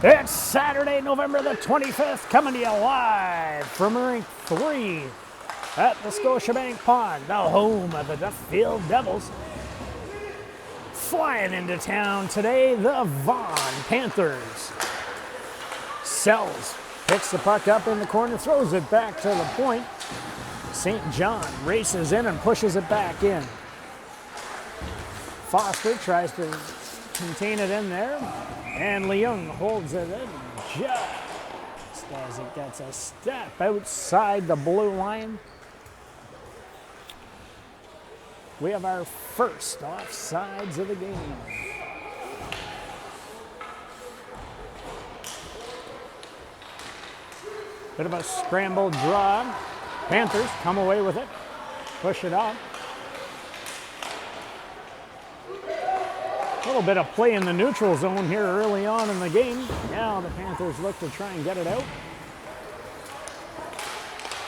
It's Saturday, November the 25th, coming to you live from Rink 3 at the Scotiabank Pond, the home of the Duffield Devils. Flying into town today, the Vaughan Panthers. Sells picks the puck up in the corner, throws it back to the point. St. John races in and pushes it back in. Foster tries to contain it in there, and Leung holds it in just as it gets a step outside the blue line. We have our first offsides of the game. Bit of a scrambled draw. Panthers come away with it, push it up. A little bit of play in the neutral zone here early on in the game. Now the Panthers look to try and get it out.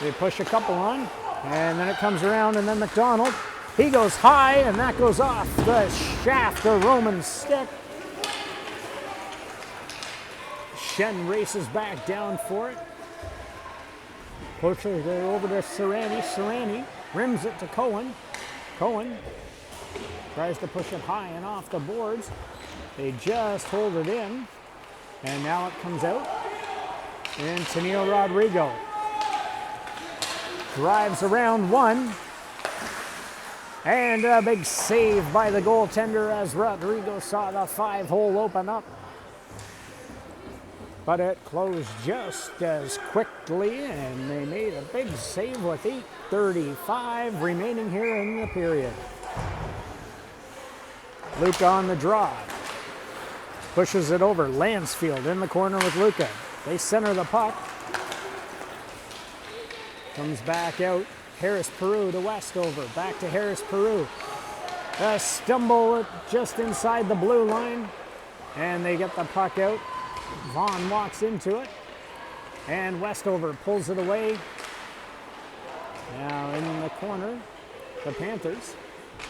They push a couple on, and then it comes around, and then McDonald, he goes high, and that goes off the shaft of Roman's stick. Shen races back down for it. Pushes it over to Serrani. Serrani rims it to Cohen. Cohen tries to push it high and off the boards. They just hold it in. And now it comes out. And Tennille Rodrigo drives around one. And a big save by the goaltender as Rodrigo saw the 5-hole open up. But it closed just as quickly, and they made a big save with 8:35 remaining here in the period. Luca on the draw. Pushes it over. Lansfield in the corner with Luca. They center the puck. Comes back out. Harris Peru to Westover. Back to Harris Peru. A stumble just inside the blue line. And they get the puck out. Vaughan walks into it. And Westover pulls it away. Now in the corner, the Panthers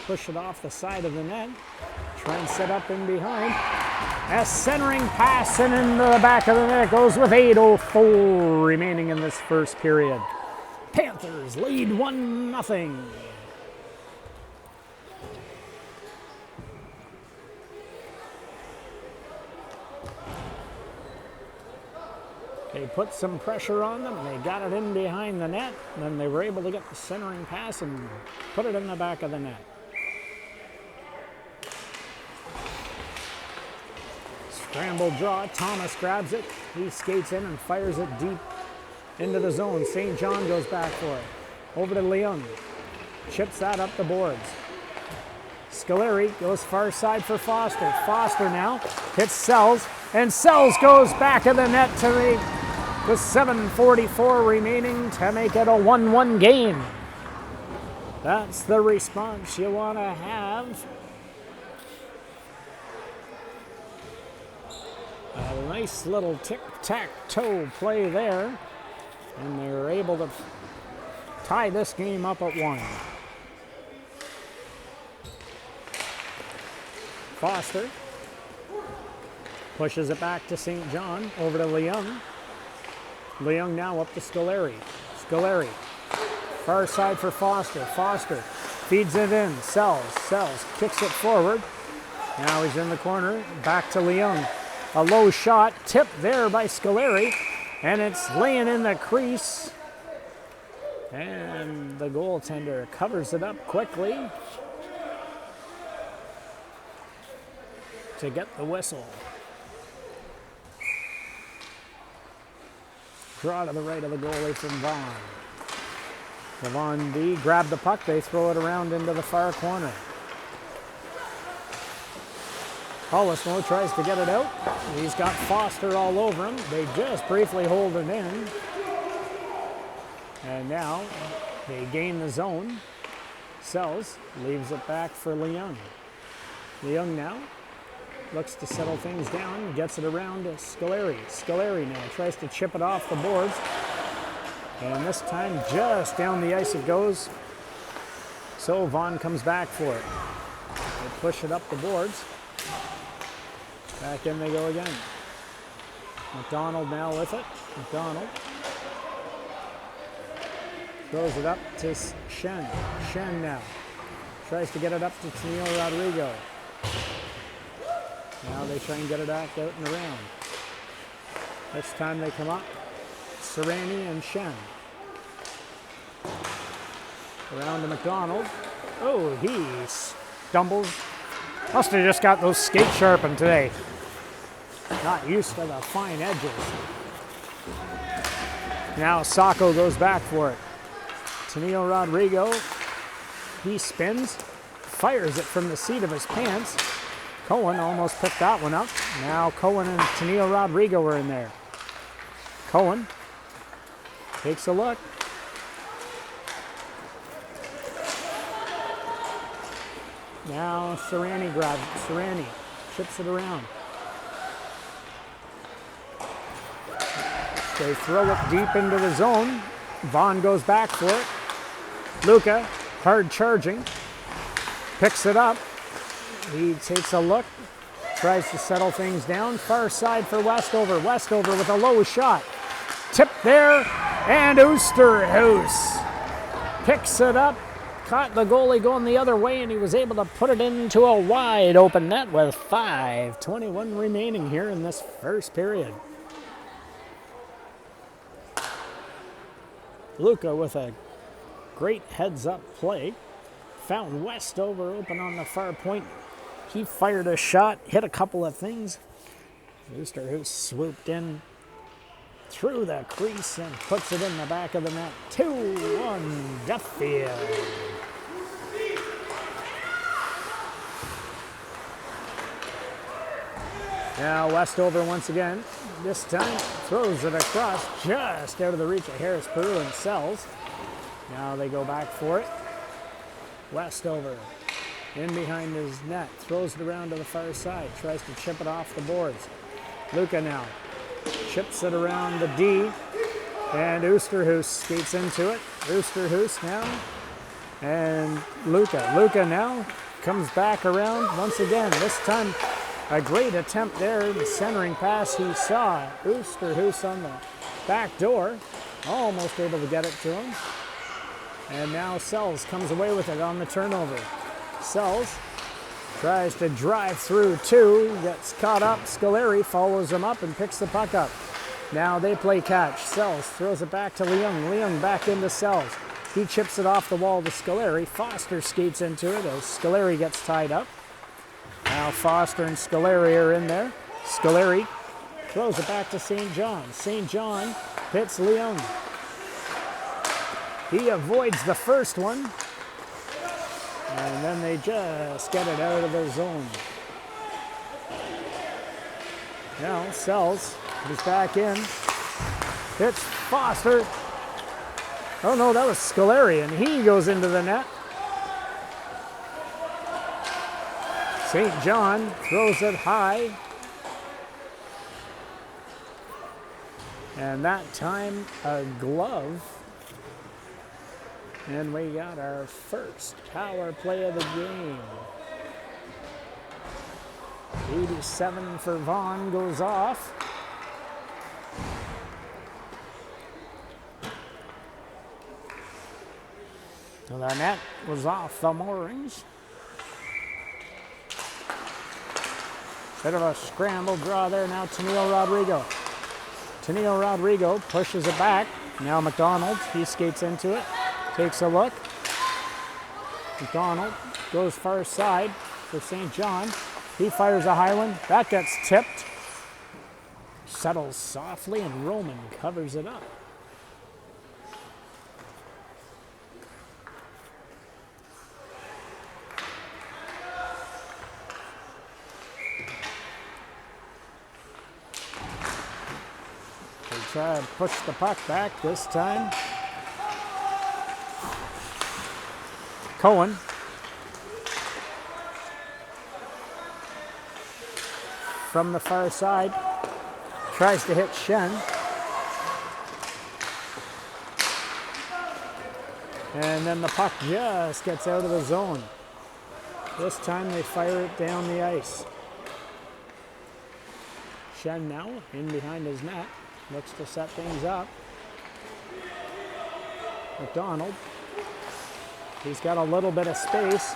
push it off the side of the net. Try and set up in behind. A centering pass and into the back of the net goes with 8:04 remaining in this first period. Panthers lead 1-0. They put some pressure on them. They got it in behind the net. Then they were able to get the centering pass and put it in the back of the net. Scramble draw. Thomas grabs it. He skates in and fires it deep into the zone. St. John goes back for it. Over to Leung. Chips that up the boards. Scoleri goes far side for Foster. Foster now hits Sells. And Sells goes back of the net to the 7:44 remaining to make it a 1-1 game. That's the response you want to have. A nice little tic-tac-toe play there. And they're able to tie this game up at 1. Foster pushes it back to St. John, over to Leung. Leung now up to Scoleri. Scoleri, far side for Foster. Foster feeds it in. Sells, kicks it forward. Now he's in the corner, back to Leung. A low shot, tipped there by Scoleri, and it's laying in the crease. And the goaltender covers it up quickly to get the whistle. Draw to the right of the goalie from Vaughan. The Vaughan D grab the puck. They throw it around into the far corner. Hollismo tries to get it out. He's got Foster all over him. They just briefly hold it in. And now they gain the zone. Sells leaves it back for Leung. Leung now looks to settle things down, gets it around to Scoleri. Scoleri now tries to chip it off the boards. And this time just down the ice it goes. So Vaughan comes back for it. They push it up the boards. Back in they go again. McDonald now with it. McDonald throws it up to Shen. Shen now tries to get it up to Tennille Rodrigo. Now they try and get it back out and around. This time they come up. Serrani and Shen. Around to McDonald. Oh, he stumbles. Must have just got those skates sharpened today. Not used to the fine edges. Now Sacco goes back for it. Tennille Rodrigo, he spins, fires it from the seat of his pants. Cohen almost picked that one up. Now Cohen and Tennille Rodrigo are in there. Cohen takes a look. Now Serrani grabs it. Serrani chips it around. They throw it deep into the zone. Vaughan goes back for it. Luca, hard charging, picks it up. He takes a look, tries to settle things down. Far side for Westover. Westover with a low shot. Tipped there, and Oosterhuis picks it up. Caught the goalie going the other way, and he was able to put it into a wide open net with 5:21 remaining here in this first period. Luca with a great heads-up play. Found Westover open on the far point. He fired a shot, hit a couple of things. Oosterhuis swooped in through the crease and puts it in the back of the net. 2-1 Duffield. Now Westover once again, this time throws it across just out of the reach of Harris Peru and Sells. Now they go back for it. Westover in behind his net, throws it around to the far side, tries to chip it off the boards. Luca now chips it around the D, and Oosterhuis skates into it. Oosterhuis now, and Luca. Luca now comes back around once again. This time a great attempt there, the centering pass he saw. Oosterhuis on the back door, almost able to get it to him. And now Sells comes away with it on the turnover. Sells tries to drive through two, gets caught up. Scoleri follows him up and picks the puck up. Now they play catch. Sells throws it back to Leung. Leung back into Sells. He chips it off the wall to Scoleri. Foster skates into it as Scoleri gets tied up. Now Foster and Scoleri are in there. Scoleri throws it back to St. John. St. John hits Leung. He avoids the first one. And then they just get it out of the zone. Now Sells is back in. Hits Foster. Oh no, that was Scoleri, and he goes into the net. St. John throws it high. And that time, a glove. And we got our first power play of the game. 87 for Vaughan goes off. So the net was off the moorings. Bit of a scramble draw there. Now Tennille Rodrigo. Tennille Rodrigo pushes it back. Now McDonald, he skates into it. Takes a look. McDonald goes far side for St. John. He fires a high one. That gets tipped. Settles softly, and Roman covers it up. They try to push the puck back this time. Cohen from the far side tries to hit Shen. And then the puck just gets out of the zone. This time they fire it down the ice. Shen now in behind his net. Looks to set things up. McDonald. He's got a little bit of space.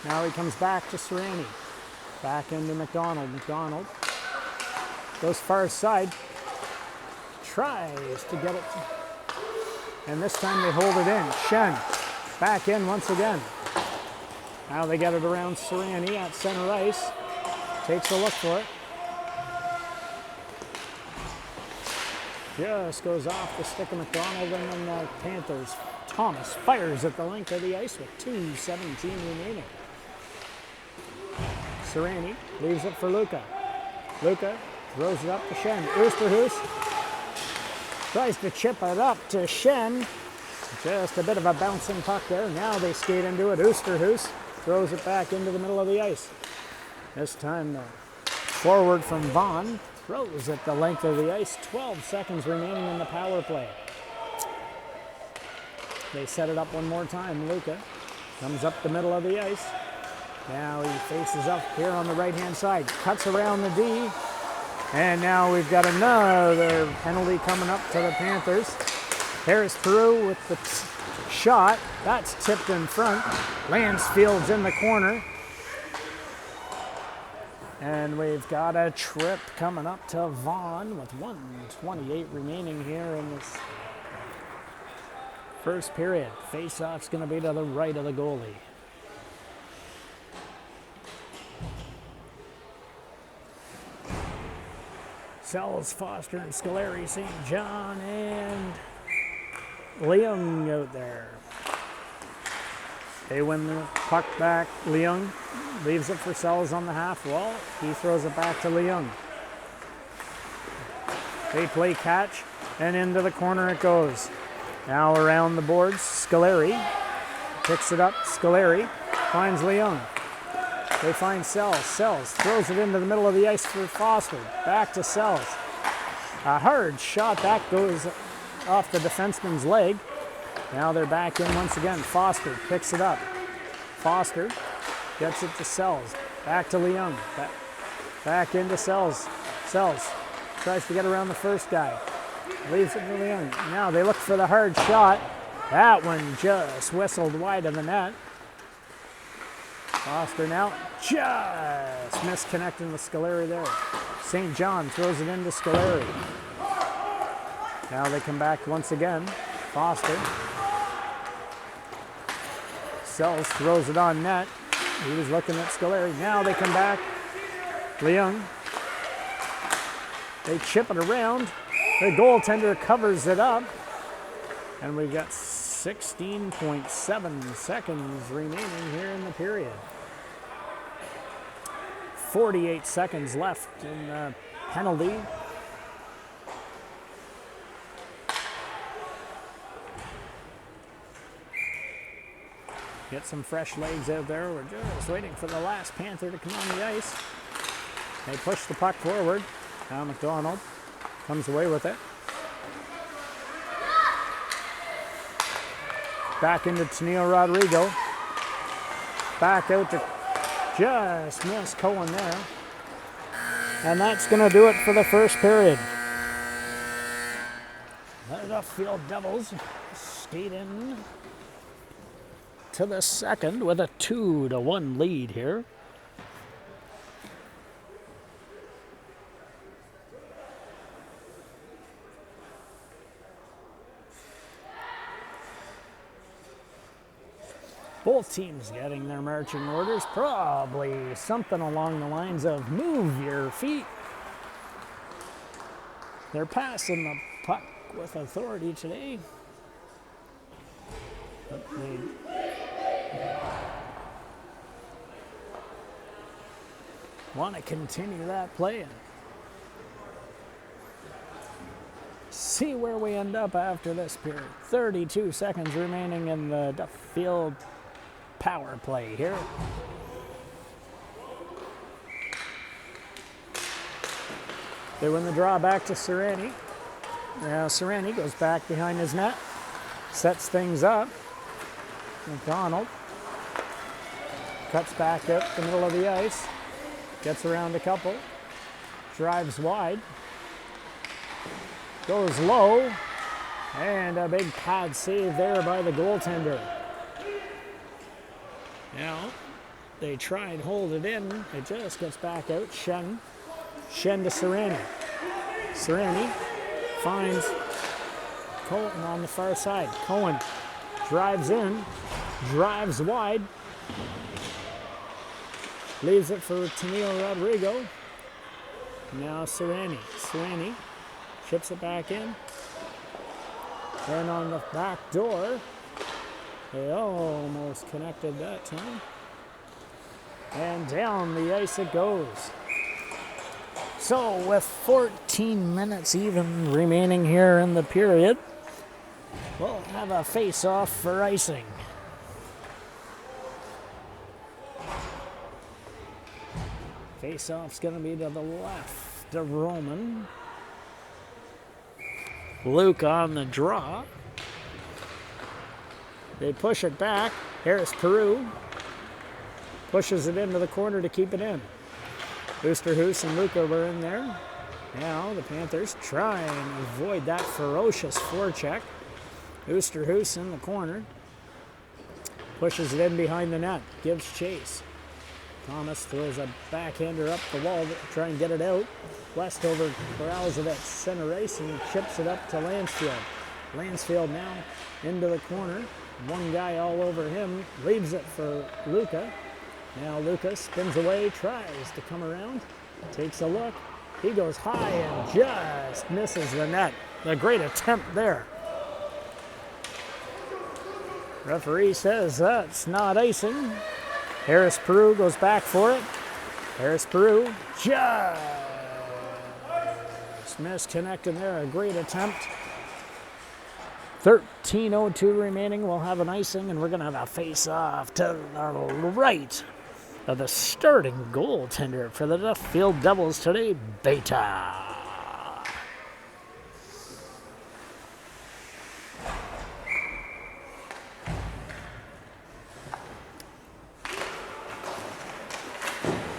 Now he comes back to Serrani. Back into McDonald. McDonald goes far side. Tries to get it. And this time they hold it in. Shen back in once again. Now they get it around Serrani at center ice. Takes a look for it. Just goes off the stick of McDonald, and then the Panthers. Thomas fires at the length of the ice with 2:17 remaining. Serrani leaves it for Luca. Luca throws it up to Shen. Oosterhuis tries to chip it up to Shen. Just a bit of a bouncing puck there. Now they skate into it. Oosterhuis throws it back into the middle of the ice. This time forward from Vaughan throws at the length of the ice. 12 seconds remaining in the power play. They set it up one more time. Luca comes up the middle of the ice. Now he faces up here on the right-hand side. Cuts around the D. And now we've got another penalty coming up to the Panthers. Harris Peru with the shot. That's tipped in front. Lansfield's in the corner. And we've got a trip coming up to Vaughan with 1:28 remaining here in this first period. Face-off's going to be to the right of the goalie. Sells, Foster, and Scoleri, St. John, and Leung out there. They win the puck back. Leung leaves it for Sells on the half wall. He throws it back to Leung. They play catch, and into the corner it goes. Now around the boards, Scoleri picks it up. Scoleri finds Leung. They find Sells. Sells throws it into the middle of the ice for Foster. Back to Sells. A hard shot. That goes off the defenseman's leg. Now they're back in once again. Foster picks it up. Foster gets it to Sells. Back to Leung. Back into Sells. Sells tries to get around the first guy. Leaves it to Leung. Now they look for the hard shot. That one just whistled wide of the net. Foster now just misconnecting with Scoleri there. St. John throws it into Scoleri. Now they come back once again. Foster. Sells throws it on net. He was looking at Scoleri. Now they come back. Leung. They chip it around. The goaltender covers it up. And we've got 16.7 seconds remaining here in the period. 48 seconds left in the penalty. Get some fresh legs out there. We're just waiting for the last Panther to come on the ice. They push the puck forward. Now McDonald comes away with it. Back into Tennille Rodrigo. Back out to just miss Cohen there. And that's going to do it for the first period. The Duffield Devils skate in to the second with a 2-1 lead here. Both teams getting their marching orders, probably something along the lines of move your feet. They're passing the puck with authority today. But they want to continue that play and see where we end up after this period. 32 seconds remaining in the Duffield power play here. They win the draw back to Serrani. Now Serrani goes back behind his net, sets things up. McDonald cuts back up the middle of the ice. Gets around a couple. Drives wide. Goes low. And a big pad save there by the goaltender. Now, they try and hold it in. It just gets back out. Shen to Serrani. Serrani finds Cohen on the far side. Cohen drives in, drives wide. Leaves it for Tennille Rodrigo. Now Serrani. Serrani chips it back in. And on the back door, they almost connected that time. And down the ice it goes. So with 14 minutes even remaining here in the period, we'll have a face-off for icing. Face-off's going to be to the left of Roman. Luke on the draw. They push it back. Harris Peru pushes it into the corner to keep it in. Oosterhuis and Luca were in there. Now the Panthers try and avoid that ferocious forecheck. Oosterhuis in the corner. Pushes it in behind the net. Gives chase. Thomas throws a backhander up the wall to try and get it out. Westover corrals it at center ice and chips it up to Lansfield. Lansfield now into the corner. One guy all over him. Leaves it for Luca. Now Luca spins away, tries to come around. Takes a look. He goes high and just misses the net. A great attempt there. Referee says that's not icing. Harris Peru goes back for it. Harris Peru just misconnected there. A great attempt. 13:02 remaining. We'll have an icing, and we're going to have a face-off to the right of the starting goaltender for the Duffield Devils today, Beta.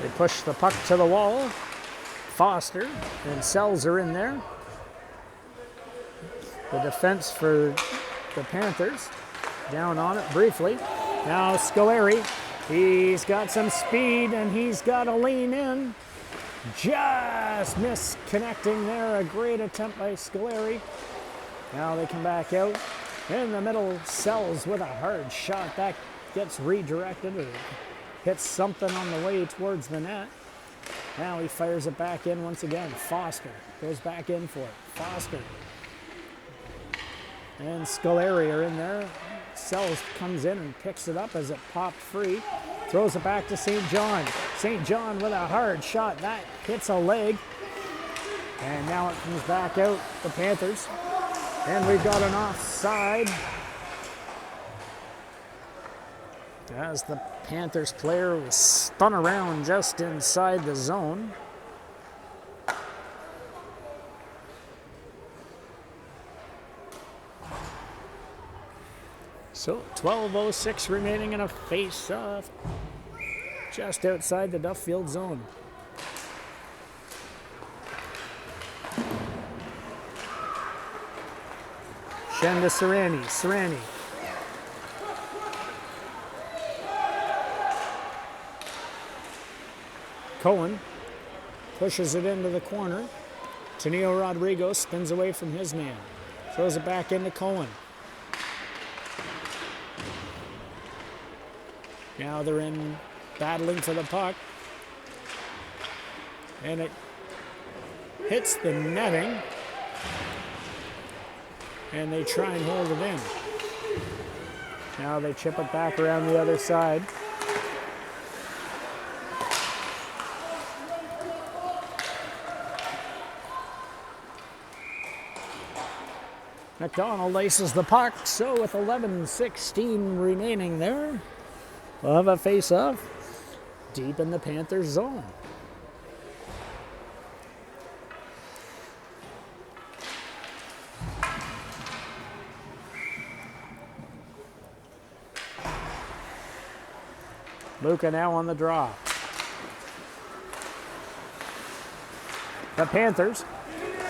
They push the puck to the wall. Foster and Sells are in there. The defense for the Panthers down on it briefly. Now Scoleri, he's got some speed and he's got to lean in. Just misconnecting there. A great attempt by Scoleri. Now they come back out. In the middle, Sells with a hard shot. That gets redirected or hits something on the way towards the net. Now he fires it back in once again. Foster goes back in for it. Foster. And Scoleri are in there. Sells comes in and picks it up as it popped free. Throws it back to St. John. St. John with a hard shot. That hits a leg. And now it comes back out, the Panthers. And we've got an offside. As the Panthers player was spun around just inside the zone. So 12:06 remaining in a face-off just outside the Duffield zone. Shen to Serrani. Serrani. Cohen pushes it into the corner. Tennille Rodrigo spins away from his man. Throws it back into Cohen. Now they're in battling for the puck. And it hits the netting. And they try and hold it in. Now they chip it back around the other side. McDonald laces the puck, so with 11:16 remaining there, we'll have a face-off deep in the Panthers zone. Luca now on the draw. the Panthers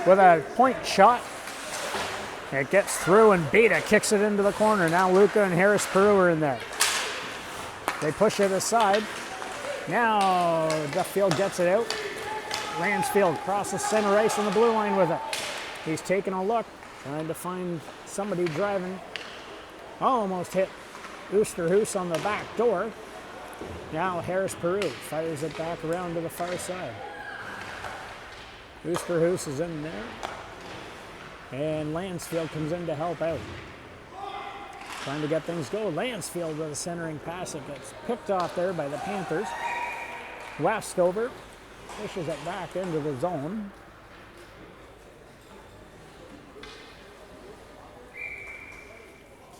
with a point shot. It gets through and Beta kicks it into the corner. Now Luca and Harris Peru are in there. They push it aside. Now Duffield gets it out. Lansfield crosses center ice on the blue line with it. He's taking a look, trying to find somebody driving. Almost hit Oosterhuis on the back door. Now Harris Peru fires it back around to the far side. Oosterhuis is in there. And Lansfield comes in to help out. Trying to get things going. Lansfield with a centering pass. It gets picked off there by the Panthers. Westover pushes it back into the zone.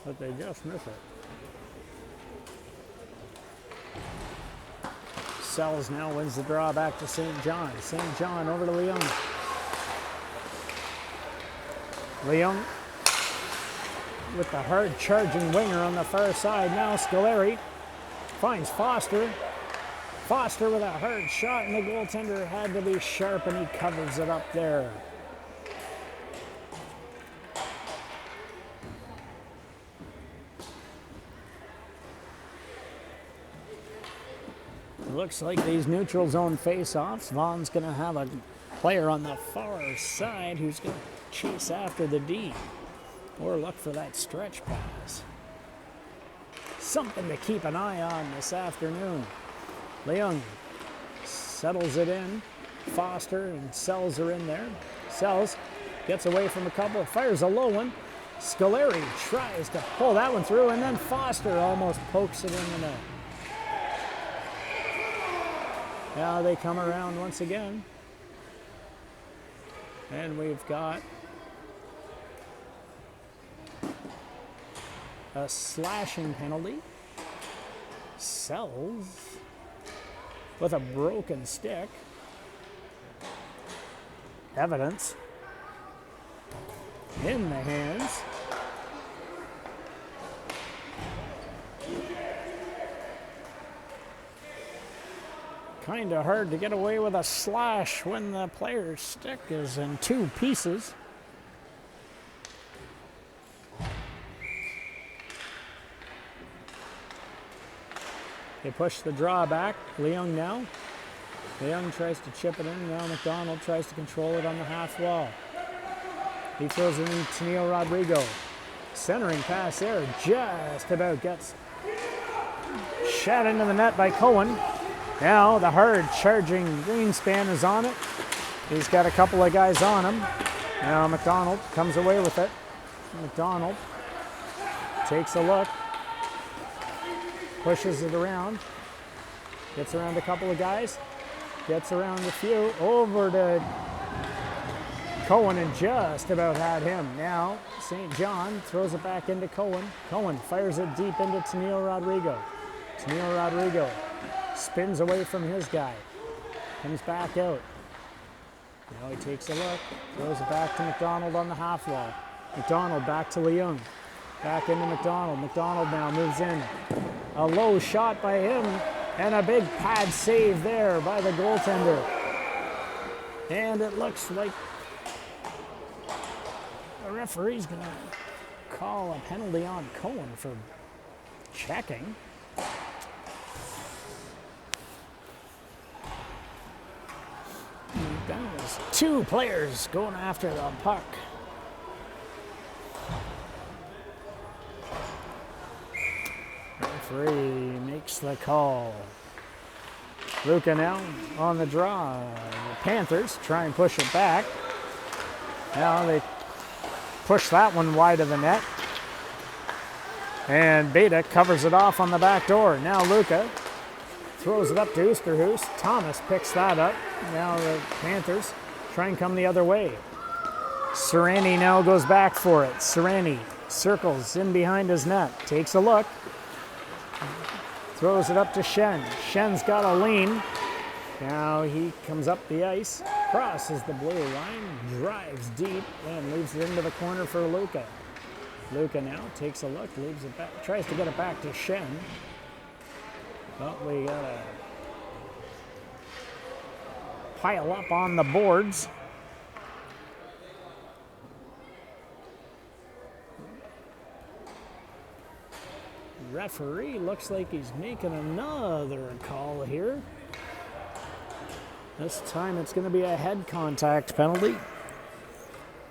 But they just miss it. Sells now wins the draw back to St. John. St. John over to Leung. Leung with the hard charging winger on the far side. Now Scoleri finds Foster. Foster with a hard shot, and the goaltender had to be sharp, and he covers it up there. Looks like these neutral zone face-offs. Vaughan's going to have a player on the far side who's going to chase after the D or look for that stretch pass. Something to keep an eye on this afternoon. Leung settles it in. Foster and Sells are in there. Sells gets away from a couple, fires a low one. Scoleri tries to pull that one through, and then Foster almost pokes it in the net. Now they come around once again. And we've got a slashing penalty. Sells with a broken stick. Evidence in the hands. Kind of hard to get away with a slash when the player's stick is in two pieces. They push the draw back. Leung now. Leung tries to chip it in. Now McDonald tries to control it on the half wall. He throws it in to Neil Rodrigo. Centering pass there. Just about gets shot into the net by Cohen. Now the hard charging Greenspan is on it. He's got a couple of guys on him. Now McDonald comes away with it. McDonald takes a look. Pushes it around. Gets around a couple of guys. Gets around a few. Over to Cohen and just about had him. Now St. John throws it back into Cohen. Cohen fires it deep into Tennille Rodrigo. Tennille Rodrigo spins away from his guy. Comes back out. Now he takes a look. Throws it back to McDonald on the half wall. McDonald back to Leung. Back into McDonald. McDonald now moves in. A low shot by him. And a big pad save there by the goaltender. And it looks like the referee's going to call a penalty on Cohen for checking. There's two players going after the puck. Referee makes the call. Luca now on the draw. The Panthers try and push it back. Now they push that one wide of the net. And Beta covers it off on the back door. Now Luca throws it up to Oosterhuis. Thomas picks that up. Now the Panthers try and come the other way. Serrani now goes back for it. Serrani circles in behind his net. Takes a look. Throws it up to Shen. Shen's got a lean. Now he comes up the ice. Crosses the blue line. Drives deep and leaves it into the corner for Luca. Luca now takes a look. Leaves it back. Tries to get it back to Shen. But we got a pile up on the boards. Referee looks like he's making another call here. This time it's going to be a head contact penalty.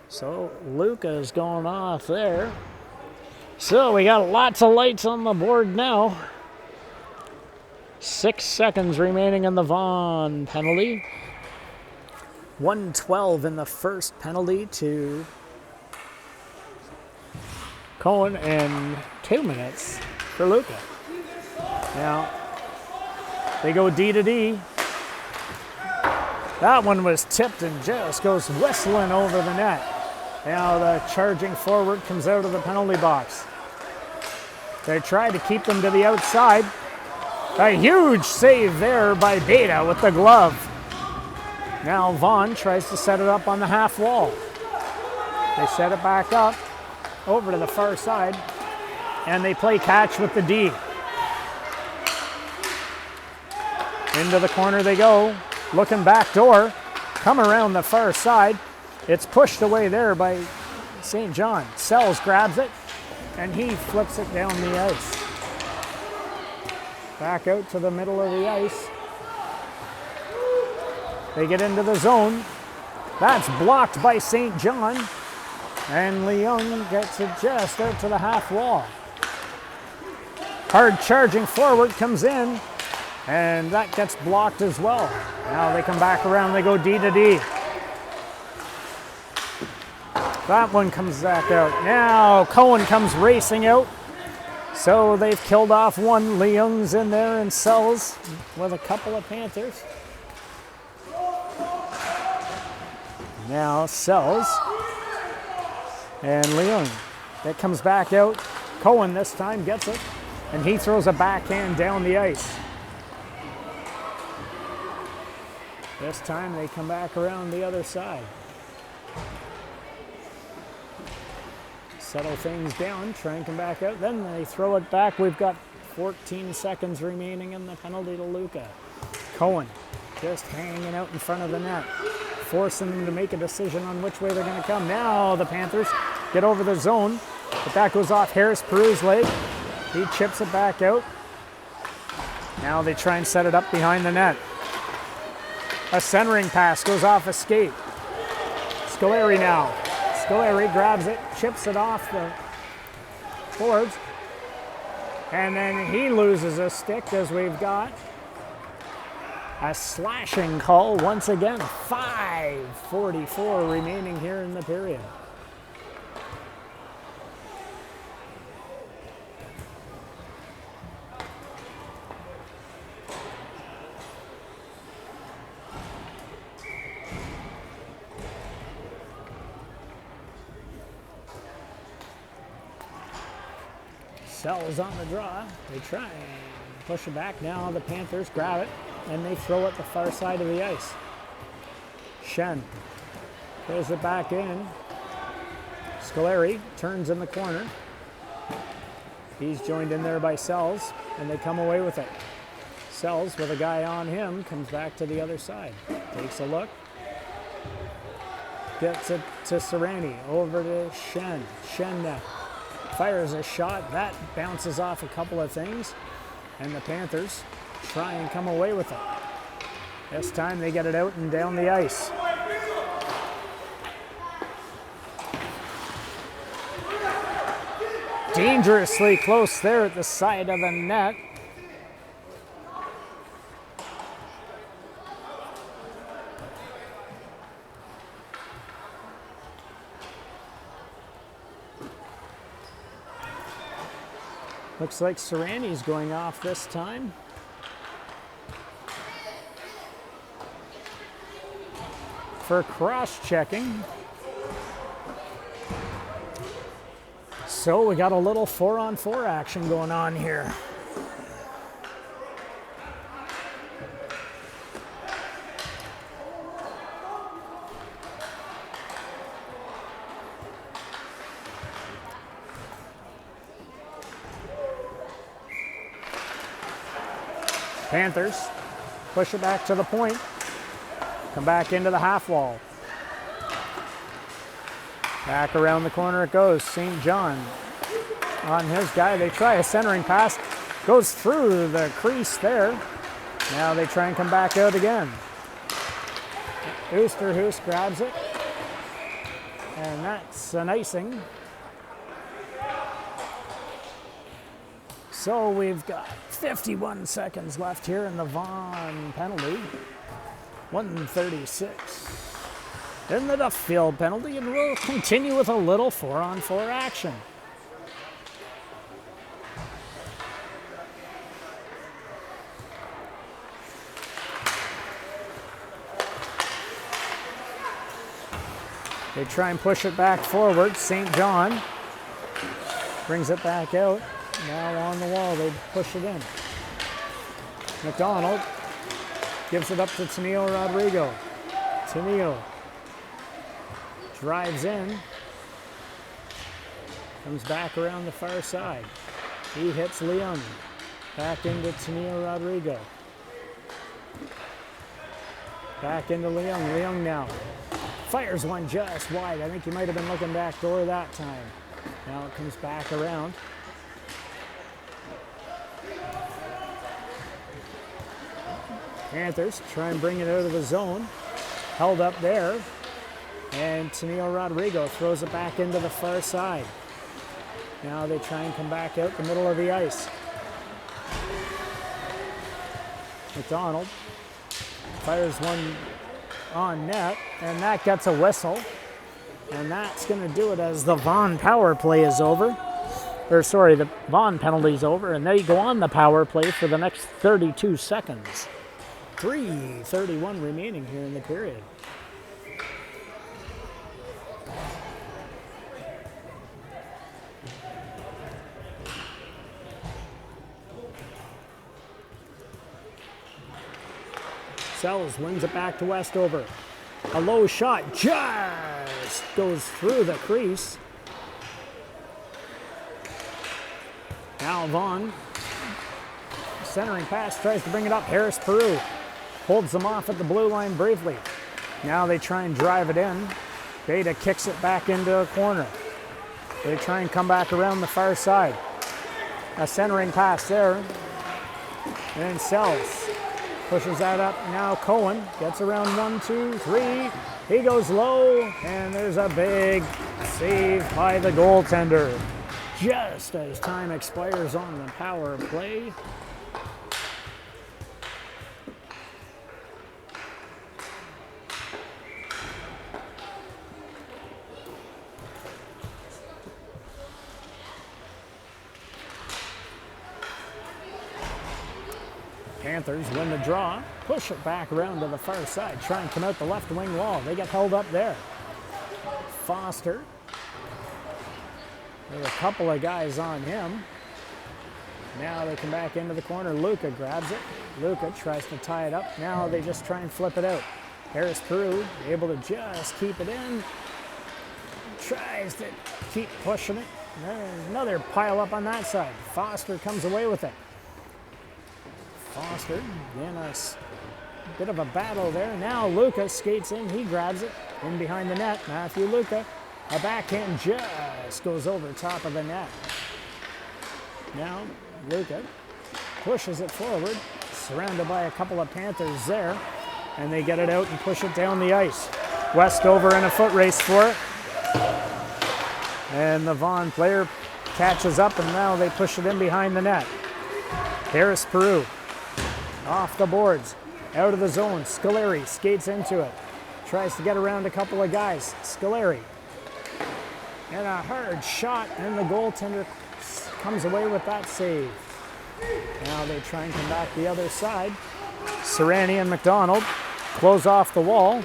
So Luca is going off there. So we got lots of lights on the board now. 6 seconds remaining in the Vaughan penalty. 1:12 in the first penalty to Cohen, and 2 minutes for Luca. Now they go D to D. That one was tipped and just goes whistling over the net. Now the charging forward comes out of the penalty box. They try to keep them to the outside. A huge save there by Beta with the glove. Now Vaughan tries to set it up on the half wall. They set it back up over to the far side, and they play catch with the D. Into the corner they go, looking back door, come around the far side. It's pushed away there by St. John. Sells grabs it, and he flips it down the ice. Back out to the middle of the ice. They get into the zone. That's blocked by St. John, and Leung gets it just out to the half wall. Hard charging forward comes in, and that gets blocked as well. Now they come back around, they go D to D. That one comes back out. Now Cohen comes racing out. So they've killed off one. Leung's in there and Sells with a couple of Panthers. Now Sells and Leung. That comes back out. Cohen this time gets it, and he throws a backhand down the ice. This time they come back around the other side. Settle things down, try and come back out. Then they throw it back. We've got 14 seconds remaining in the penalty to Luca. Cohen just hanging out in front of the net, forcing them to make a decision on which way they're going to come. Now the Panthers get over the zone, but that goes off Harris Peru's leg. He chips it back out. Now they try and set it up behind the net. A centering pass goes off a skate. Scoleri now. Scoleri grabs it, chips it off the boards, and then he loses a stick as we've got a slashing call once again. 5:44 remaining here in the period. Sells on the draw. They try and push it back. Now the Panthers grab it, and they throw it the far side of the ice. Shen throws it back in. Scoleri turns in the corner. He's joined in there by Sells, and they come away with it. Sells, with a guy on him, comes back to the other side. Takes a look. Gets it to Serrani. Over to Shen. Shen now fires a shot. That bounces off a couple of things, and the Panthers try and come away with it. This time they get it out and down the ice. Dangerously close there at the side of the net. Looks like Serrani's going off this time. For cross-checking. So we got a little 4-on-4 action going on here. Panthers push it back to the point. Come back into the half wall. Back around the corner it goes. St. John on his guy. They try a centering pass. Goes through the crease there. Now they try and come back out again. Oosterhuis grabs it. And that's an icing. So we've got 51 seconds left here in the Vaughan penalty. 1:36 in the Duffield penalty, and we'll continue with a little 4-on-4 action. They try and push it back forward. St. John brings it back out. Now on the wall, they push it in. McDonald gives it up to Tenio Rodrigo. Tenio drives in. Comes back around the far side. He hits Leung. Back into Tenio Rodrigo. Back into Leung. Leung now fires one just wide. I think he might have been looking back door that time. Now it comes back around. Panthers try and bring it out of the zone. Held up there. And Tenio Rodrigo throws it back into the far side. Now they try and come back out the middle of the ice. McDonald fires one on net, and that gets a whistle. And that's going to do it as the Vaughan power play is over. The Vaughan penalty's over, and they go on the power play for the next 32 seconds. 3:31 remaining here in the period. Sells wins it back to Westover. A low shot just goes through the crease. Now Vaughan, centering pass, tries to bring it up. Harris Peru holds them off at the blue line briefly. Now they try and drive it in. Beta kicks it back into a corner. They try and come back around the far side. A centering pass there. And Sells pushes that up. Now Cohen gets around 1, 2, 3. He goes low, and there's a big save by the goaltender. Just as time expires on the power play. Panthers win the draw, push it back around to the far side, try and come out the left wing wall. They get held up there. Foster. There's a couple of guys on him. Now they come back into the corner. Luca grabs it. Luca tries to tie it up. Now they just try and flip it out. Harris Peru able to just keep it in. Tries to keep pushing it. There's another pile up on that side. Foster comes away with it. Foster in a bit of a battle there. Now Luca skates in. He grabs it in behind the net. Matthew Luca, a backhand just goes over top of the net. Now Luca pushes it forward, surrounded by a couple of Panthers there, and they get it out and push it down the ice. Westover in a foot race for it. And the Vaughan player catches up, and now they push it in behind the net. Harris Peru off the boards, out of the zone. Scoleri skates into it. Tries to get around a couple of guys. Scoleri. And a hard shot, and the goaltender comes away with that save. Now they try and come back the other side. Serrani and McDonald close off the wall.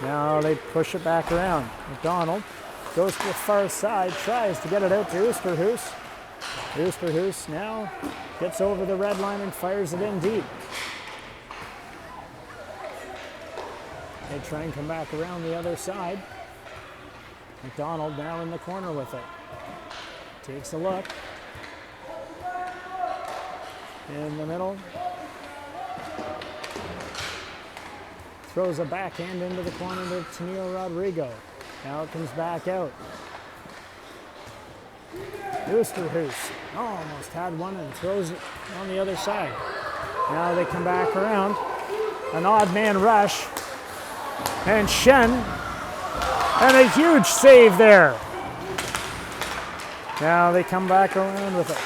Now they push it back around. McDonald goes to the far side, tries to get it out to Oosterhuis. Oosterhuis now gets over the red line and fires it in deep. They try and come back around the other side. McDonald now in the corner with it. Takes a look. In the middle. throws a backhand into the corner to Tennille Rodrigo. Now it comes back out. Oosterhuis almost had one and throws it on the other side. Now they come back around. An odd man rush. And Shen. And a huge save there. Now they come back around with it.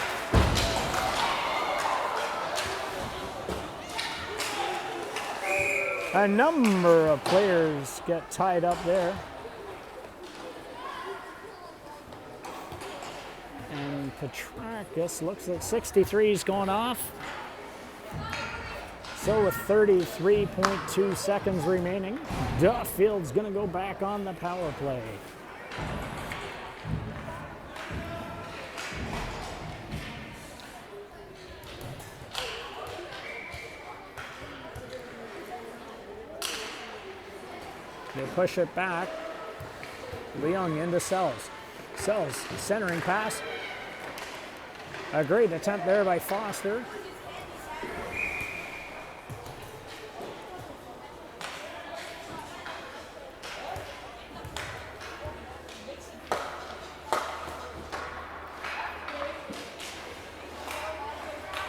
A number of players get tied up there. And Petrakis looks like 63's going off. So with 33.2 seconds remaining, Duffield's going to go back on the power play. They push it back. Leung into Sells. Sells, centering pass. A great attempt there by Foster.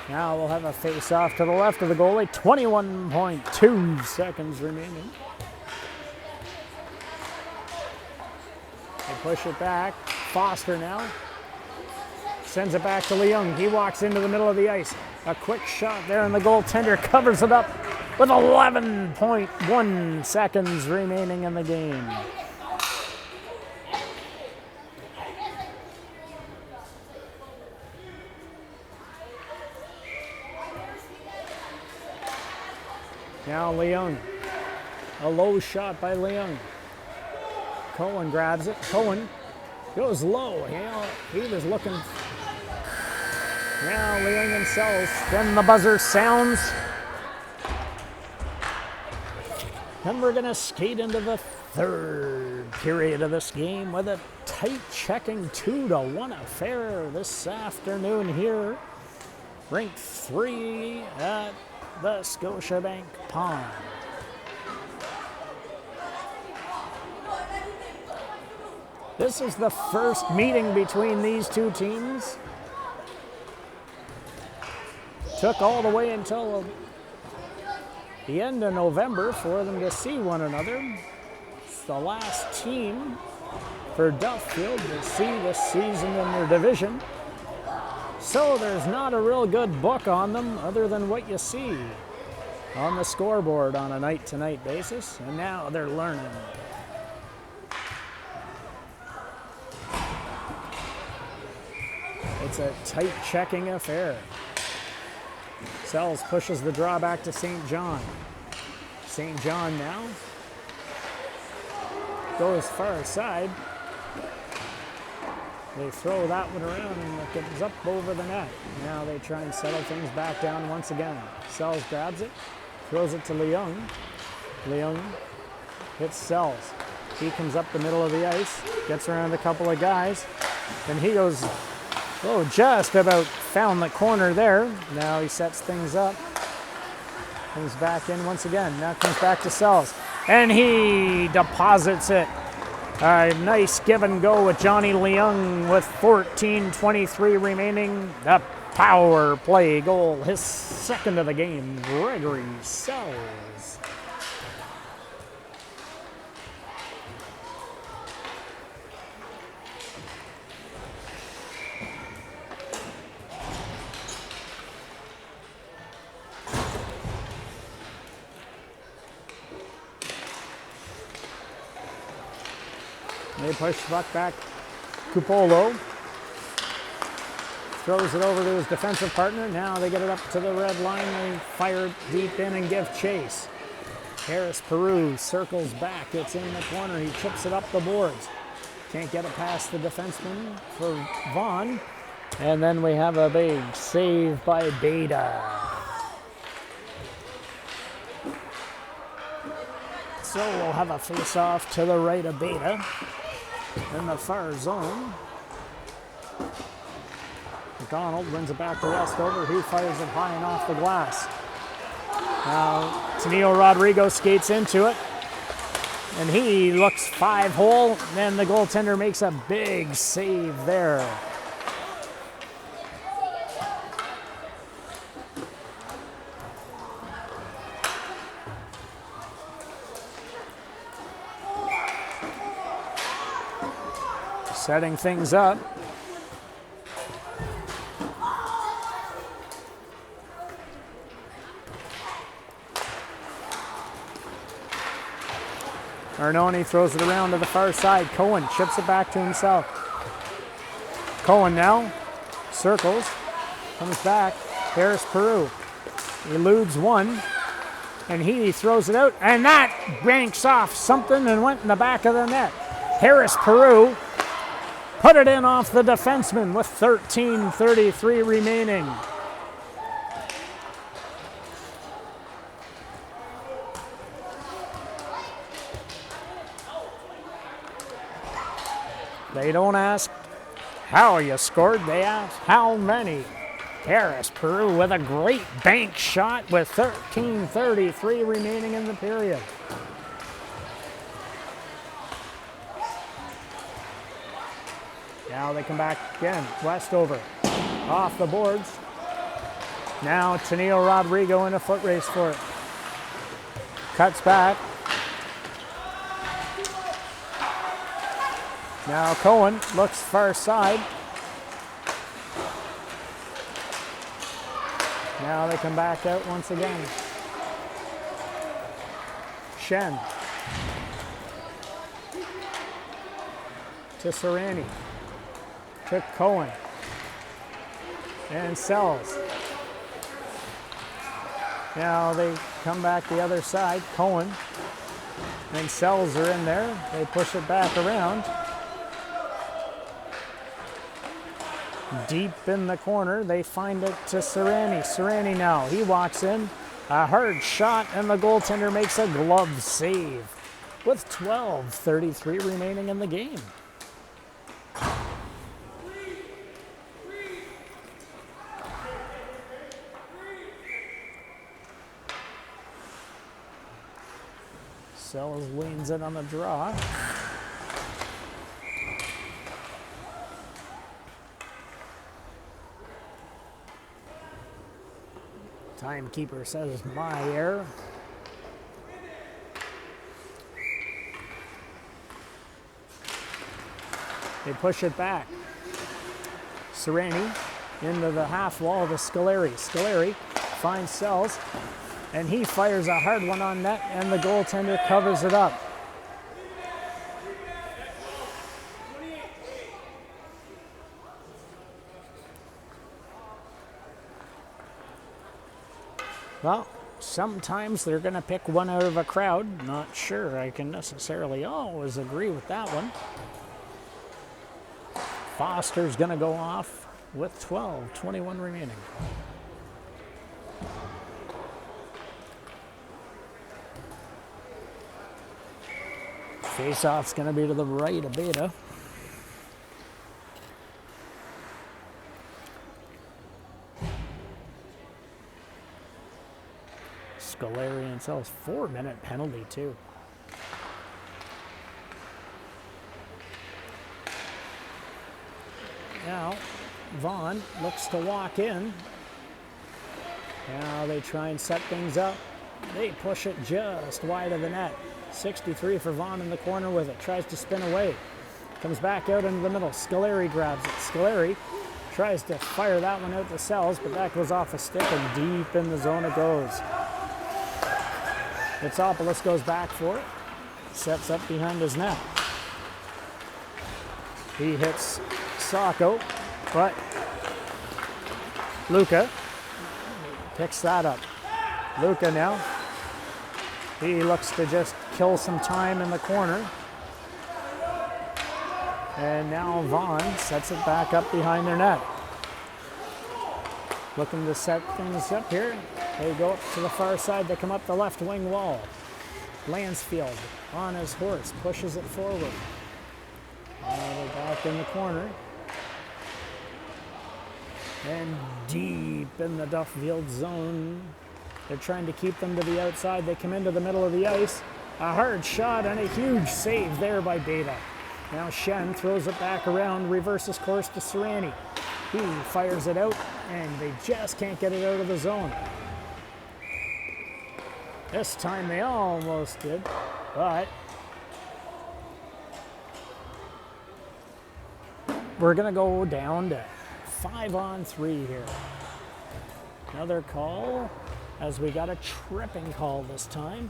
Now we'll have a face-off to the left of the goalie. 21.2 seconds remaining. They push it back. Foster now. Sends it back to Leung. He walks into the middle of the ice. A quick shot there, and the goaltender covers it up with 11.1 seconds remaining in the game. Now Leung. A low shot by Leung. Cohen grabs it. Cohen goes low. He was looking. Now Leung and Sells. Then the buzzer sounds. And we're going to skate into the third period of this game with a tight checking 2-1 affair this afternoon here. Rink 3 at the Scotiabank Pond. This is the first meeting between these two teams. Took all the way until the end of November for them to see one another. It's the last team for Duffield to see this season in their division. So there's not a real good book on them other than what you see on the scoreboard on a night-to-night basis. And now they're learning. It's a tight checking affair. Sells pushes the draw back to St. John. St. John now goes far side. They throw that one around and it comes up over the net. Now they try and settle things back down once again. Sells grabs it, throws it to Leung. Leung hits Sells. He comes up the middle of the ice, gets around a couple of guys, and he goes, just about found the corner there. Now he sets things up. Comes back in once again. Now comes back to Sells. And he deposits it. A nice give and go with Johnny Leung with 14:23 remaining. The power play goal, his second of the game, Gregory Sells. They push the puck back. Cupolo throws it over to his defensive partner. Now they get it up to the red line. They fire it deep in and give chase. Harris Peru circles back. It's in the corner. He chips it up the boards. Can't get it past the defenseman for Vaughan. And then we have a big save by Beta. So we'll have a face-off to the right of Beta in the far zone. McDonald wins it back to Westover. He fires it high and off the glass. Now Tennille Rodrigo skates into it. And he looks 5-hole. Then the goaltender makes a big save there. Setting things up. Arnone throws it around to the far side. Cohen chips it back to himself. Cohen now circles, comes back. Harris Peru eludes one, and he throws it out, and that banks off something and went in the back of the net. Harris Peru put it in off the defenseman with 13:33 remaining. They don't ask how you scored, they ask how many. Harris Peru with a great bank shot with 13:33 remaining in the period. Now they come back again. Westover off the boards. Now Tennille Rodrigo in a foot race for it. Cuts back. Now Cohen looks far side. Now they come back out once again. Shen to Serrani. To Cohen. And Sells. Now they come back the other side. Cohen and Sells are in there. They push it back around. Deep in the corner, they find it to Serrani. Serrani now, he walks in. A hard shot, and the goaltender makes a glove save with 12:33 remaining in the game. Sells leans in on the draw. Timekeeper says my error. They push it back. Serrani into the half wall to Scoleri. Scoleri finds Sells, and he fires a hard one on net, and the goaltender covers it up. Well, sometimes they're going to pick one out of a crowd. Not sure I can necessarily always agree with that one. Foster's going to go off with 12:21 remaining. Face-off's going to be to the right of Beta. Scoleri and Sells, 4-minute penalty too. Now Vaughan looks to walk in. Now they try and set things up. They push it just wide of the net. 63 for Vaughan in the corner with it. Tries to spin away. Comes back out into the middle. Scoleri grabs it. Scoleri tries to fire that one out to Sells, but that goes off a stick and deep in the zone it goes. Mitsopoulos goes back for it. Sets up behind his net. He hits Sacco, but Luca picks that up. Luca now. He looks to just kill some time in the corner. And now Vaughan sets it back up behind their net. Looking to set things up here. They go up to the far side. They come up the left wing wall. Lansfield on his horse pushes it forward. They're back in the corner. And deep in the Duffield zone They're trying to keep them to the outside. They come into the middle of the ice. A hard shot and a huge save there by Data. Now Shen throws it back around, reverses course to Serrani. He fires it out, and they just can't get it out of the zone. This time they almost did, but we're going to go down to 5-on-3 here. Another call, as we got a tripping call this time.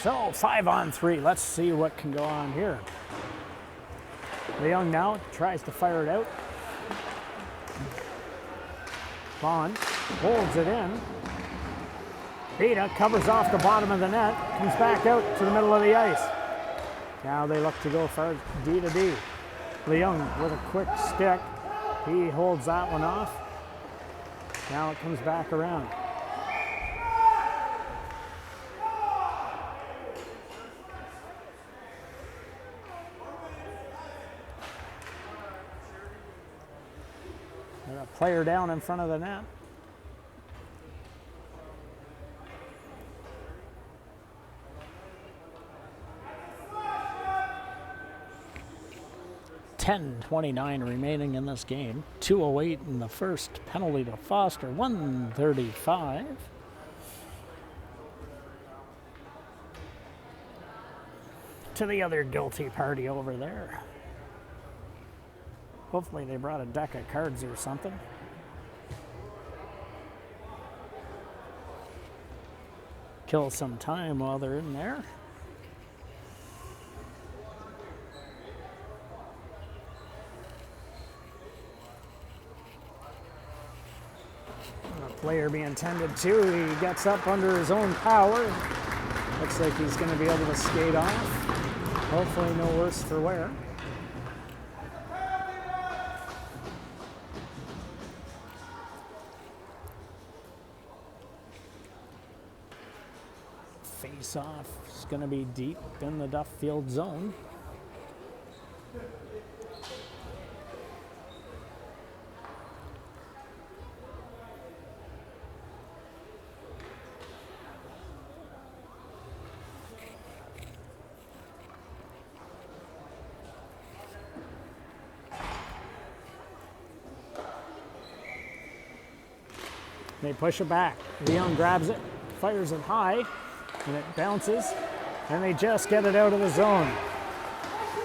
So 5-on-3, let's see what can go on here. Leung now tries to fire it out. Vaughan holds it in. Data covers off the bottom of the net, comes back out to the middle of the ice. Now they look to go for D to D. Leung with a quick stick. He holds that one off. Now it comes back around. Got a player down in front of the net. .29 remaining in this game. 2:08 in the first. Penalty to Foster. 1:35. To the other guilty party over there. Hopefully they brought a deck of cards or something. Kill some time while they're in there. Player being tended to. He gets up under his own power. Looks like he's going to be able to skate off. Hopefully no worse for wear. Face off is going to be deep in the Duffield zone. They push it back. Leon grabs it, fires it high, and it bounces, and they just get it out of the zone.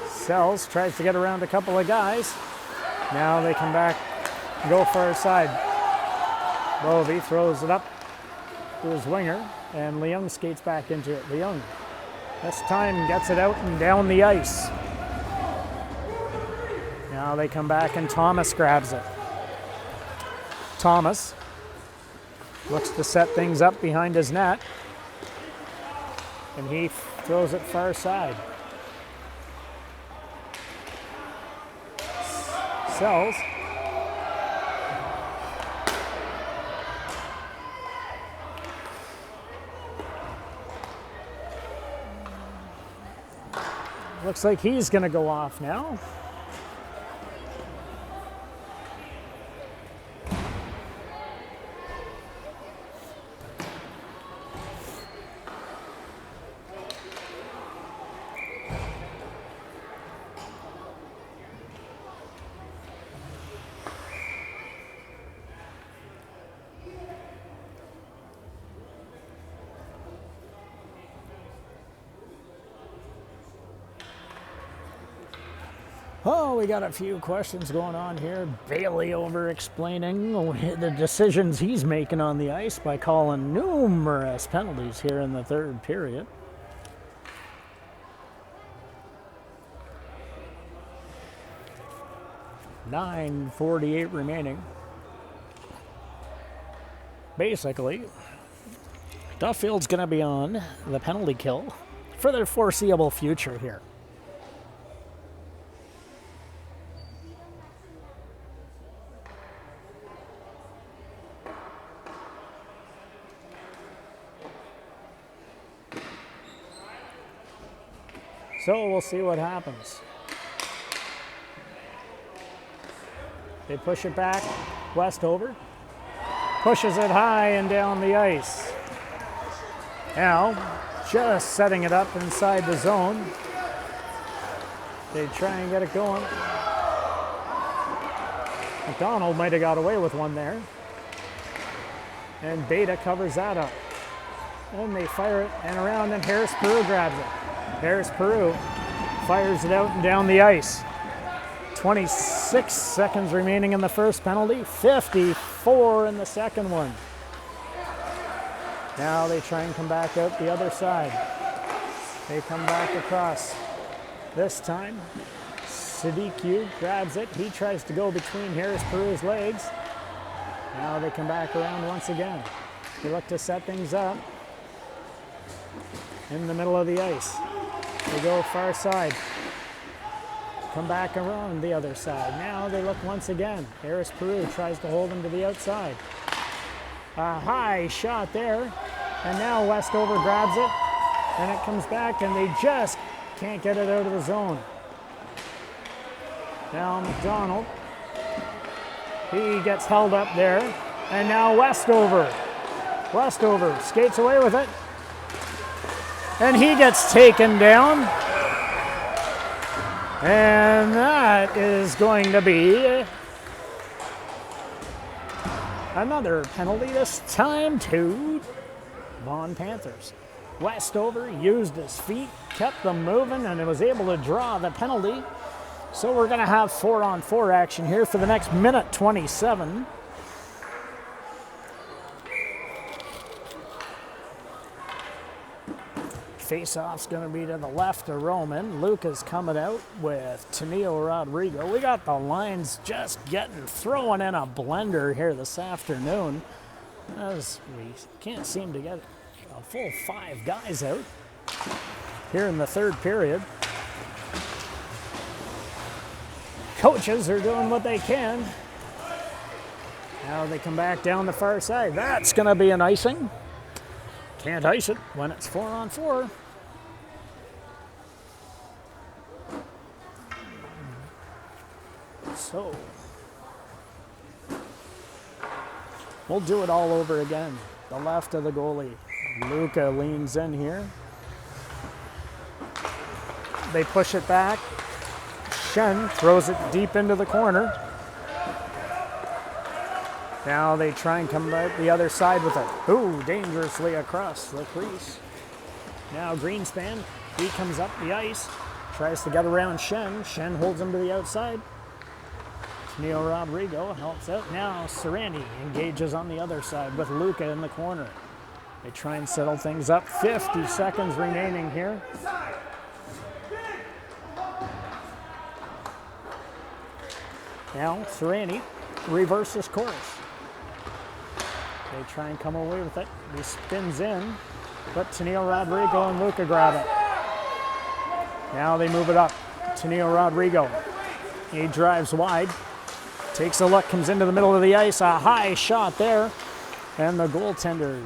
Sells, tries to get around a couple of guys. Now they come back, go far side. Bovey throws it up to his winger, and Leung skates back into it. Leung, this time gets it out and down the ice. Now they come back, and Thomas grabs it. Thomas looks to set things up behind his net, and he throws it far side. Sells. Looks like he's going to go off now. Oh, we got a few questions going on here. Bailey over-explaining the decisions he's making on the ice by calling numerous penalties here in the third period. .48 remaining. Basically, Duffield's going to be on the penalty kill for their foreseeable future here. So we'll see what happens. They push it back. Westover pushes it high and down the ice. Now, just setting it up inside the zone. They try and get it going. McDonald might have got away with one there. And Beta covers that up. And they fire it and around, and Harris Peru grabs it. Harris Peru fires it out and down the ice. 26 seconds remaining in the first penalty, 54 in the second one. Now they try and come back out the other side. They come back across. This time, Sadiq grabs it. He tries to go between Harris Peru's legs. Now they come back around once again. They look to set things up in the middle of the ice. They go far side. Come back around the other side. Now they look once again. Harris Peru tries to hold him to the outside. A high shot there. And now Westover grabs it. And it comes back, and they just can't get it out of the zone. Now McDonald. He gets held up there. And now Westover. Westover skates away with it. And he gets taken down. And that is going to be another penalty, this time to Vaughan Panthers. Westover used his feet, kept them moving, and was able to draw the penalty. So we're going to have 4-on-4 action here for the next minute 27. Face-off's going to be to the left of Roman. Luca's coming out with Tenio Rodrigo. We got the lines just thrown in a blender here this afternoon, as we can't seem to get a full 5 guys out here in the third period. Coaches are doing what they can. Now they come back down the far side. That's going to be an icing. Can't ice it when it's 4-on-4. So we'll do it all over again. The left of the goalie. Luca leans in here. They push it back. Shen throws it deep into the corner. Now they try and come out the other side with it. Ooh, dangerously across the crease. Now Greenspan, he comes up the ice, tries to get around Shen. Shen holds him to the outside. Neil Rodrigo helps out. Now Serrani engages on the other side with Luca in the corner. They try and settle things up. 50 seconds remaining here. Now Serrani reverses course. They try and come away with it. He spins in, but Tenio Rodrigo and Luca grab it. Now they move it up. Tenio Rodrigo. He drives wide. Takes a look, comes into the middle of the ice. A high shot there. And the goaltender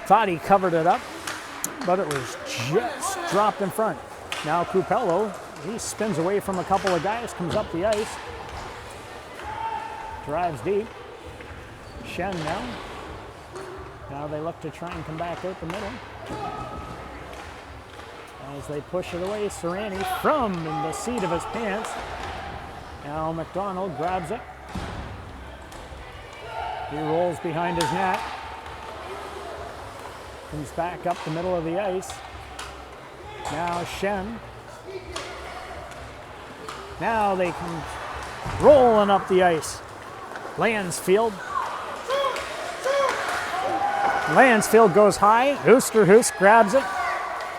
thought he covered it up, but it was just dropped in front. Now Cupello, he spins away from a couple of guys, comes up the ice. Drives deep. Shen now. Now they look to try and come back out the middle. As they push it away, Serrani from in the seat of his pants. Now McDonald grabs it. He rolls behind his net. Comes back up the middle of the ice. Now Shen. Now they come rolling up the ice. Lansfield goes high. Oosterhuis grabs it.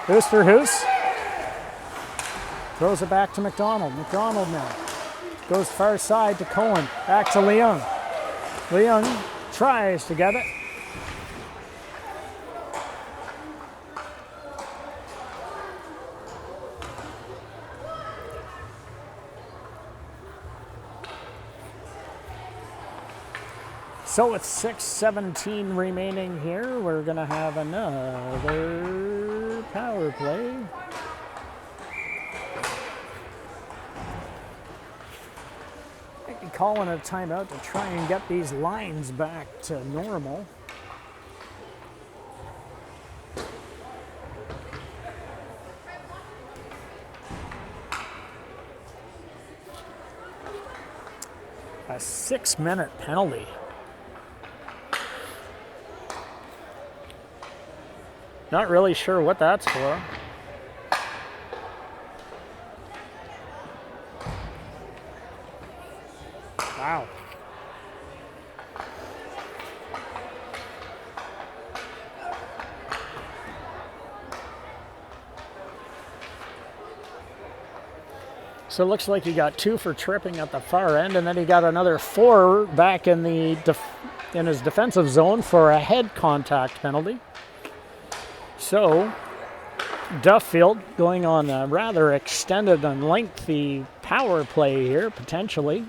Oosterhuis throws it back to McDonald. McDonald now goes far side to Cohen. Back to Leung. Leung tries to get it. So with 6:17 remaining here, we're going to have another power play. be calling a timeout to try and get these lines back to normal. A 6-minute penalty. Not really sure what that's for. Wow. So it looks like he got 2 for tripping at the far end, and then he got another 4 back in the in his defensive zone for a head contact penalty. So Duffield going on a rather extended and lengthy power play here, potentially.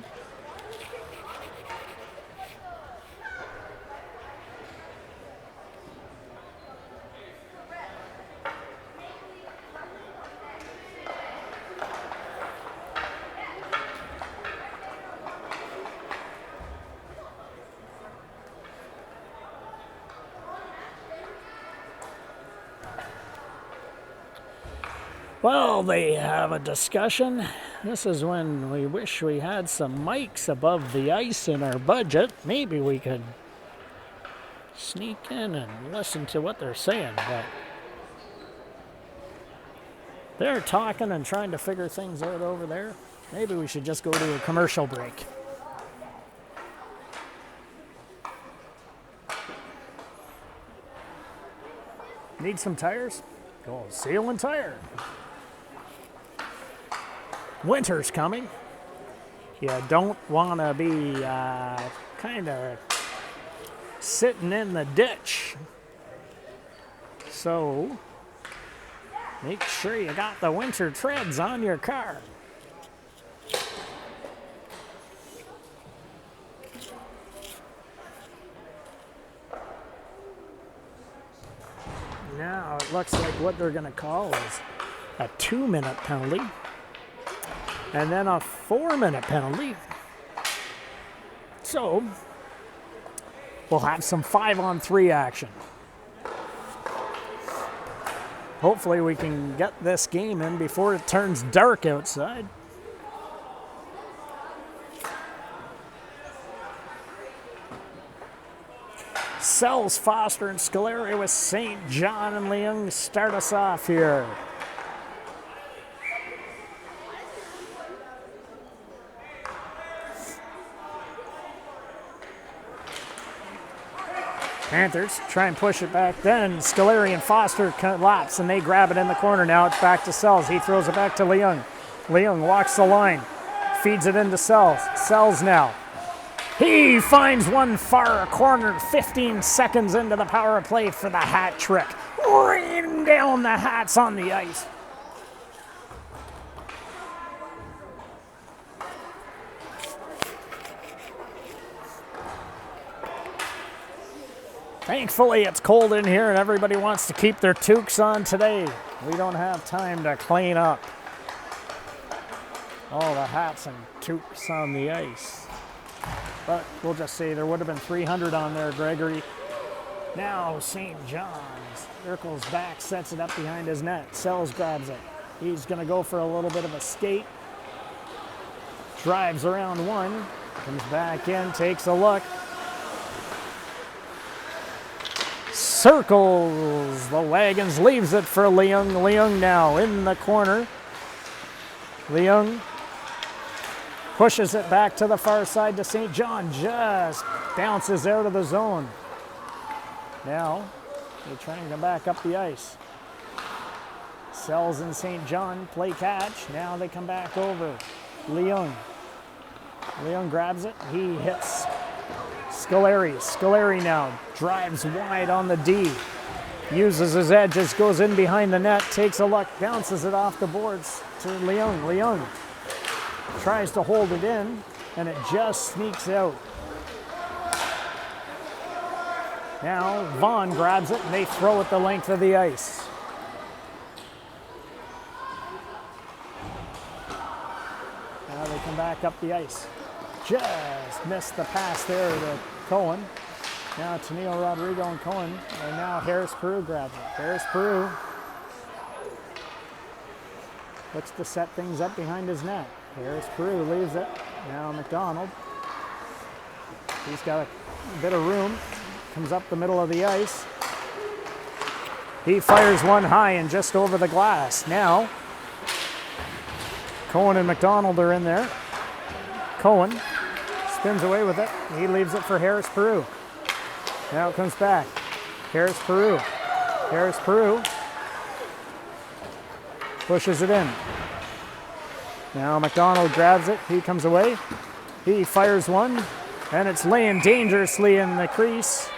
Well, they have a discussion. This is when we wish we had some mics above the ice in our budget. Maybe we could sneak in and listen to what they're saying, but they're talking and trying to figure things out over there. Maybe we should just go to a commercial break. Need some tires? Go Seal and Tire. Winter's coming. You don't want to be kind of sitting in the ditch. So make sure you got the winter treads on your car. Now it looks like what they're going to call is a 2-minute penalty. And then a 4-minute penalty. So we'll have some 5-on-3 action. Hopefully we can get this game in before it turns dark outside. Sells, Foster, and Scoleri with St. John and Leung to start us off here. Panthers try and push it back. Then Scoleri and Foster collapse, and they grab it in the corner. Now it's back to Sells. He throws it back to Leung. Leung walks the line, feeds it into Sells. Sells now. He finds one far corner, 15 seconds into the power play for the hat trick. Rain down the hats on the ice. Thankfully, it's cold in here and everybody wants to keep their toques on today. We don't have time to clean up all the hats and toques on the ice. But we'll just say there would have been 300 on there, Gregory. Now St. John's circles back, sets it up behind his net. Sells grabs it. He's going to go for a little bit of a skate. Drives around one. Comes back in, takes a look. Circles the wagons, leaves it for Leung. Leung now in the corner. Leung pushes it back to the far side to St. John. Just bounces out of the zone. Now they're trying to back up the ice. Sells and St. John play catch. Now they come back over. Leung. Leung grabs it. He hits Scoleri. Scoleri now drives wide on the D. Uses his edges, goes in behind the net, takes a look, bounces it off the boards to Leung. Leung tries to hold it in, and it just sneaks out. Now Vaughan grabs it, and they throw it the length of the ice. Now they come back up the ice. just missed the pass there to Cohen. Now to Neil Rodrigo and Cohen, and now Harris Peru grabs it. Harris Peru looks to set things up behind his net. Harris Peru leaves it. Now McDonald. He's got a bit of room. Comes up the middle of the ice. He fires one high and just over the glass. Now Cohen and McDonald are in there. Cohen spins away with it. He leaves it for Harris Peru. Now it comes back. Harris Peru. Harris Peru pushes it in. Now McDonald grabs it. He comes away. He fires one, and it's laying dangerously in the crease.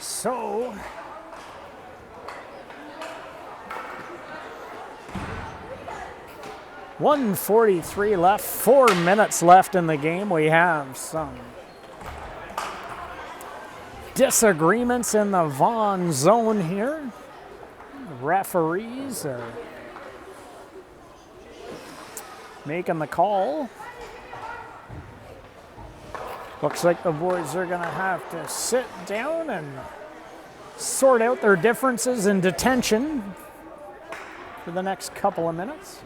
So, .143 left, 4 minutes left in the game. We have some disagreements in the Vaughan zone here. Referees are making the call. Looks like the boys are going to have to sit down and sort out their differences in detention for the next couple of minutes.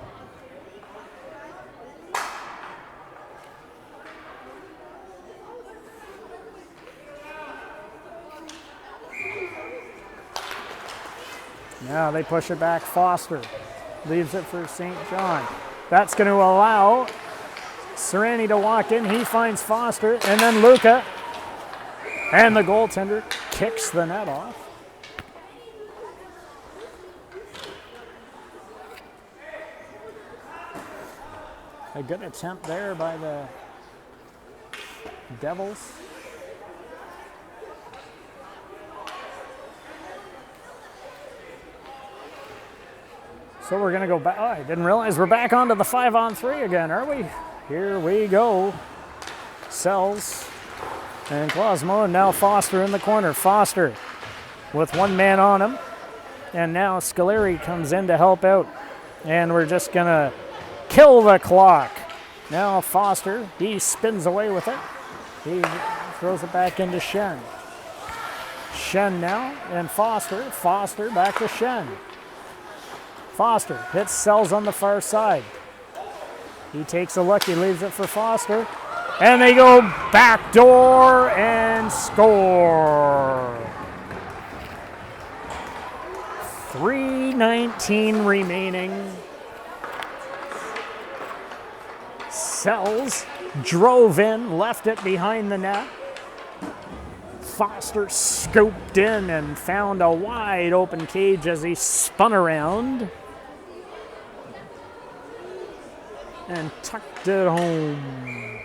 Now they push it back. Foster leaves it for St. John. That's going to allow Serrani to walk in. He finds Foster, and then Luca. And the goaltender kicks the net off. A good attempt there by the Devils. So we're going to go back. Oh, I didn't realize we're back onto the 5-on-3 again, are we? Here we go. Sells and Clausmo, and now Foster in the corner. Foster with one man on him. And now Scaleri comes in to help out. And we're just going to kill the clock. Now Foster, he spins away with it. He throws it back into Shen. Shen now, and Foster. Foster back to Shen. Foster hits Sells on the far side. He takes a look, he leaves it for Foster. And they go backdoor and score. 3:19 remaining. Sells drove in, left it behind the net. Foster scooped in and found a wide open cage as he spun around and tucked it home.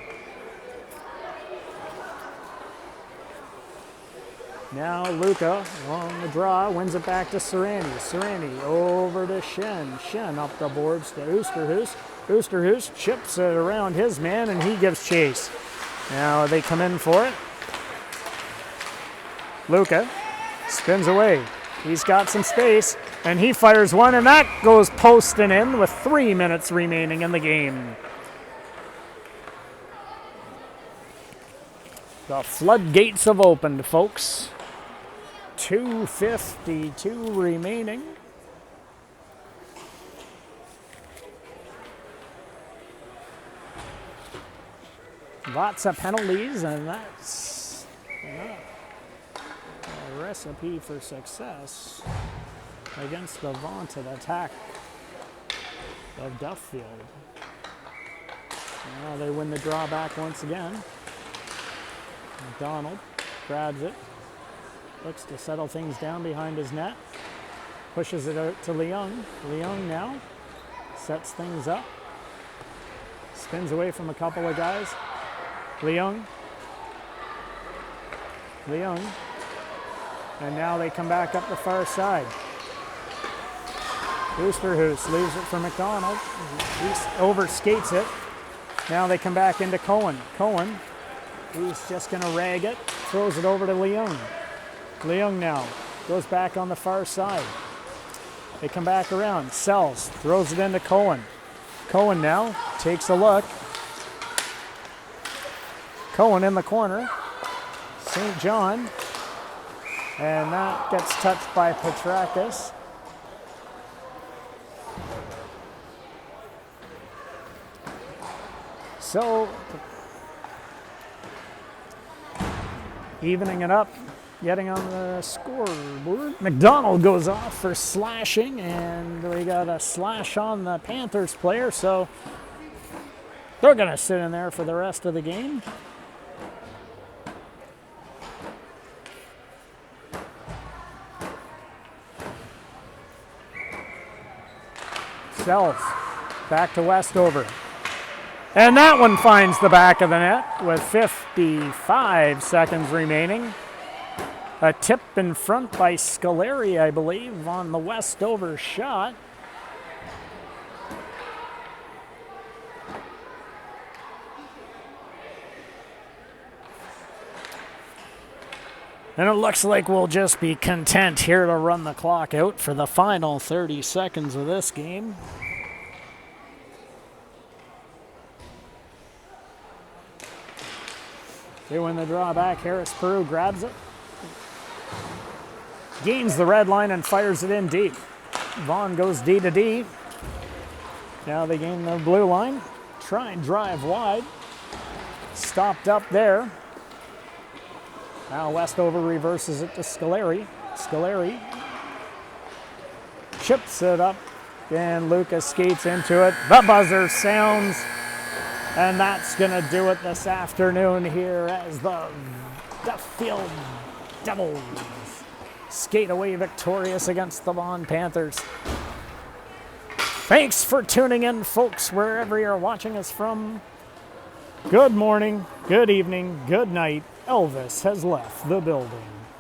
Now Luca along the draw, wins it back to Serrani. Serrani over to Shen. Shen up the boards to Oosterhuis. Oosterhuis chips it around his man, and he gives chase. Now they come in for it. Luca spins away. He's got some space, and he fires one, and that goes posting in with 3 minutes remaining in the game. The floodgates have opened, folks. 2:52 remaining. Lots of penalties, and that's a recipe for success against the vaunted attack of Duffield. Now they win the draw back once again. McDonald grabs it, looks to settle things down behind his net, pushes it out to Leung. Leung now sets things up, spins away from a couple of guys. Leung, and now they come back up the far side. Oosterhuis leaves it for McDonald. He overskates it. Now they come back into Cohen. Cohen, he's just going to rag it. Throws it over to Leung. Leung now goes back on the far side. They come back around. Sells, throws it into Cohen. Cohen now takes a look. Cohen in the corner. St. John. And that gets touched by Petrakis. So, evening it up, getting on the scoreboard. McDonald goes off for slashing, and we got a slash on the Panthers player, so they're going to sit in there for the rest of the game. Sells back to Westover. And that one finds the back of the net with 55 seconds remaining. A tip in front by Scoleri, I believe, on the Westover shot. And it looks like we'll just be content here to run the clock out for the final 30 seconds of this game. They win the draw back. Harris Peru grabs it. Gains the red line and fires it in deep. Vaughan goes D to D. Now they gain the blue line. Try and drive wide. Stopped up there. Now Westover reverses it to Scoleri. Scoleri chips it up, and Lucas skates into it. The buzzer sounds, and that's going to do it this afternoon here as the Duffield Devils skate away victorious against the Vaughan Panthers. Thanks for tuning in, folks, wherever you're watching us from. Good morning, good evening, good night. Elvis has left the building.